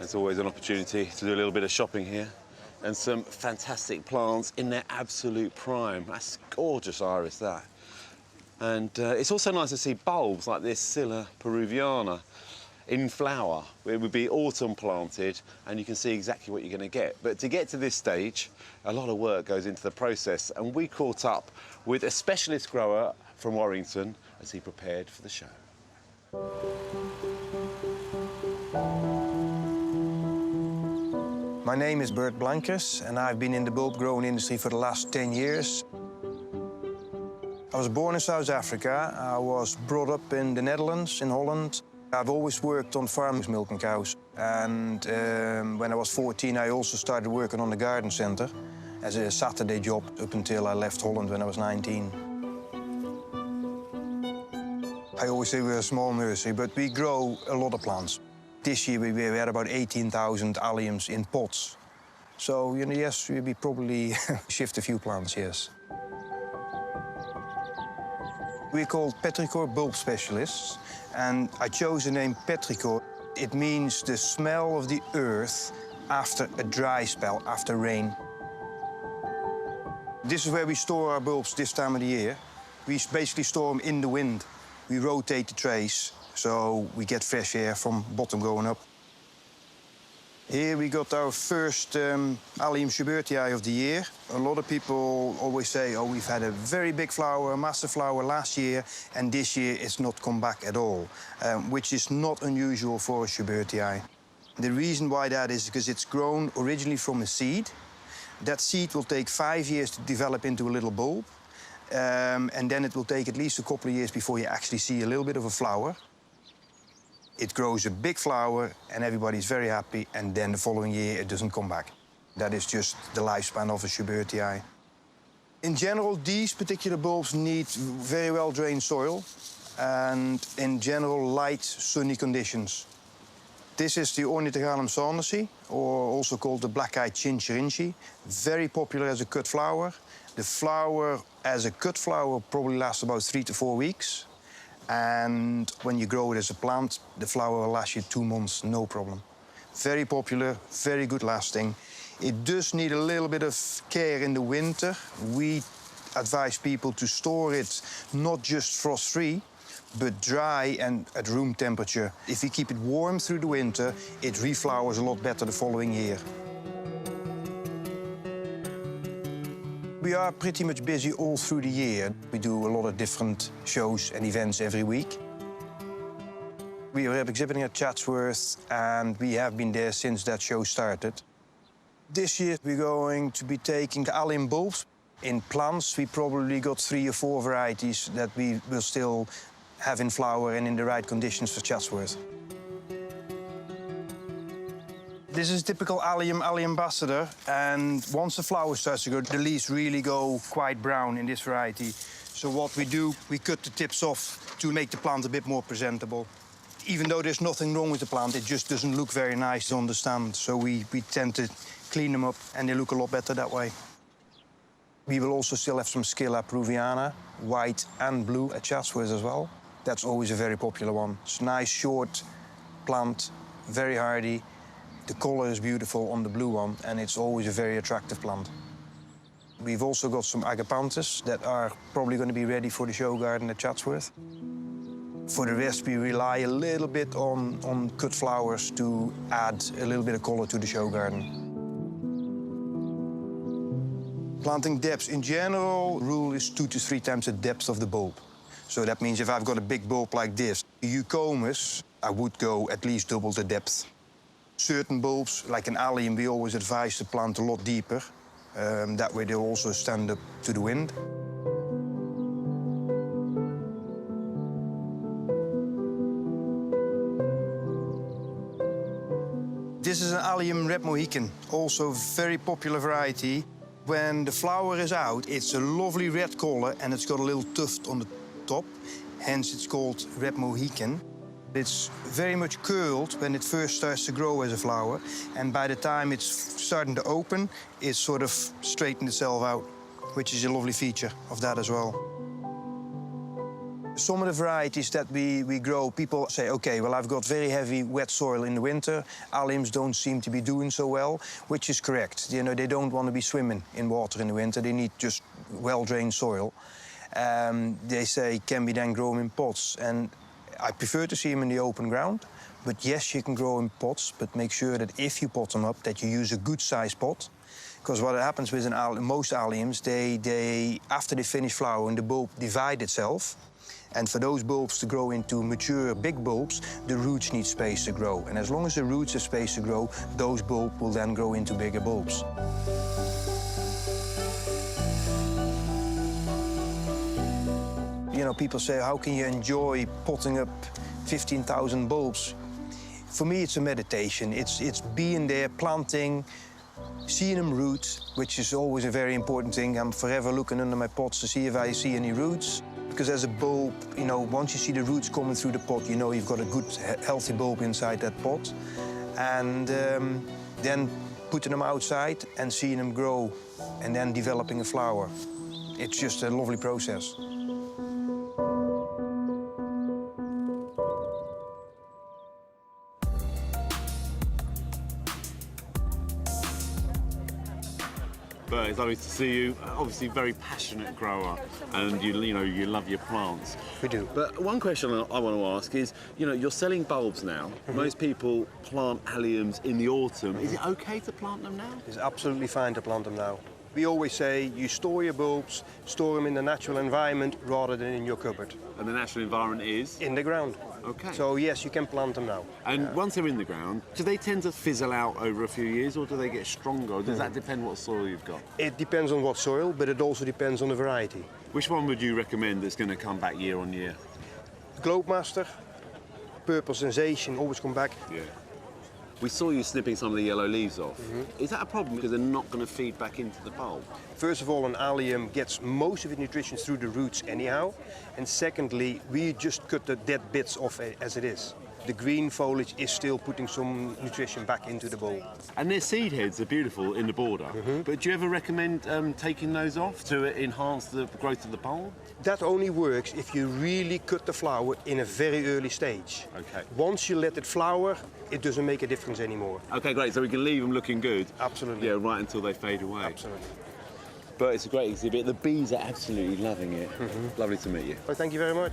It's always an opportunity to do a little bit of shopping here. And some fantastic plants in their absolute prime. That's gorgeous iris, that. And it's also nice to see bulbs like this Sila peruviana in flower. It would be autumn planted, and you can see exactly what you're going to get. But to get to this stage, a lot of work goes into the process, and we caught up with a specialist grower from Warrington as he prepared for the show. My name is Bert Blankers, and I've been in the bulb growing industry for the last 10 years. I was born in South Africa. I was brought up in the Netherlands, in Holland. I've always worked on farms milking cows. And when I was 14, I also started working on the garden center as a Saturday job up until I left Holland when I was 19. I always say we're a small nursery, but we grow a lot of plants. This year we had about 18,000 alliums in pots. So, you know, yes, we probably shift a few plants, yes. We're called Petrichor bulb specialists, and I chose the name Petrichor. It means the smell of the earth after a dry spell, after rain. This is where we store our bulbs this time of the year. We basically store them in the wind. We rotate the trays, so we get fresh air from bottom going up. Here we got our first Allium schubertii of the year. A lot of people always say, oh, we've had a very big flower, a massive flower last year, and this year it's not come back at all, which is not unusual for a schubertii. The reason why that is because it's grown originally from a seed. That seed will take 5 years to develop into a little bulb, and then it will take at least a couple of years before you actually see a little bit of a flower. It grows a big flower, and everybody's very happy, and then the following year, it doesn't come back. That is just the lifespan of a schubertii. In general, these particular bulbs need very well-drained soil and, in general, light, sunny conditions. This is the Ornithogalum saundersi, or also called the black-eyed chinchirinchi. Very popular as a cut flower. The flower, as a cut flower, probably lasts about 3 to 4 weeks. And when you grow it as a plant, the flower will last you 2 months, no problem. Very popular, very good lasting. It does need a little bit of care in the winter. We advise people to store it not just frost-free, but dry and at room temperature. If you keep it warm through the winter, it reflowers a lot better the following year. We are pretty much busy all through the year. We do a lot of different shows and events every week. We are exhibiting at Chatsworth, and we have been there since that show started. This year, we're going to be taking the allium bulbs. In plants, we probably got 3 or 4 varieties that we will still have in flower and in the right conditions for Chatsworth. This is a typical allium ambassador, and once the flower starts to grow, the leaves really go quite brown in this variety. So what we do, we cut the tips off to make the plant a bit more presentable. Even though there's nothing wrong with the plant, it just doesn't look very nice on the stand. So we tend to clean them up, and they look a lot better that way. We will also still have some Sila peruviana, white and blue at Chatsworth as well. That's always a very popular one. It's a nice, short plant, very hardy. The color is beautiful on the blue one, and it's always a very attractive plant. We've also got some agapanthus that are probably going to be ready for the show garden at Chatsworth. For the rest, we rely a little bit on cut flowers to add a little bit of color to the show garden. Planting depths, in general, rule is 2 to 3 times the depth of the bulb. So that means if I've got a big bulb like this, eucomus, I would go at least double the depth. Certain bulbs, like an allium, we always advise to plant a lot deeper. That way they'll also stand up to the wind. This is an allium red Mohican, also a very popular variety. When the flower is out, it's a lovely red color, and it's got a little tuft on the top. Hence, it's called red Mohican. It's very much curled when it first starts to grow as a flower, and by the time it's starting to open, it's sort of straightened itself out, which is a lovely feature of that as well. Some of the varieties that we grow, people say, okay, well, I've got very heavy, wet soil in the winter. Alliums don't seem to be doing so well, which is correct. You know, they don't want to be swimming in water in the winter. They need just well-drained soil. They say, can we then grow them in pots? And I prefer to see them in the open ground. But yes, you can grow in pots, but make sure that if you pot them up, that you use a good-sized pot. Because what happens with most alliums, they after they finish flowering, the bulb divides itself. And for those bulbs to grow into mature, big bulbs, the roots need space to grow. And as long as the roots have space to grow, those bulbs will then grow into bigger bulbs. You know, people say, how can you enjoy potting up 15,000 bulbs? For me, it's a meditation. It's being there, planting, seeing them root, which is always a very important thing. I'm forever looking under my pots to see if I see any roots. Because as a bulb, you know, once you see the roots coming through the pot, you know you've got a good, healthy bulb inside that pot. And then putting them outside and seeing them grow and then developing a flower. It's just a lovely process. Bert, it's lovely to see you. Obviously, very passionate grower, and you love your plants. We do. But one question I want to ask is, you know, you're selling bulbs now. Most people plant alliums in the autumn. Is it okay to plant them now? It's absolutely fine to plant them now. We always say you store your bulbs, store them in the natural environment rather than in your cupboard. And the natural environment is? In the ground. Okay. So yes, you can plant them now. And once they're in the ground, do they tend to fizzle out over a few years, or do they get stronger? Or does that depend what soil you've got? It depends on what soil, but it also depends on the variety. Which one would you recommend that's going to come back year on year? Globemaster, Purple Sensation, always come back. Yeah. We saw you snipping some of the yellow leaves off. Is that a problem because they're not going to feed back into the bulb? First of all, an allium gets most of its nutrition through the roots anyhow. And secondly, we just cut the dead bits off as it is. The green foliage is still putting some nutrition back into the bulb. And their seed heads are beautiful in the border. But do you ever recommend taking those off to enhance the growth of the bulb? That only works if you really cut the flower in a very early stage. Okay. Once you let it flower, it doesn't make a difference anymore. Okay, great. So we can leave them looking good. Absolutely. Yeah, right until they fade away. Absolutely. But it's a great exhibit. The bees are absolutely loving it. Lovely to meet you. Well, thank you very much.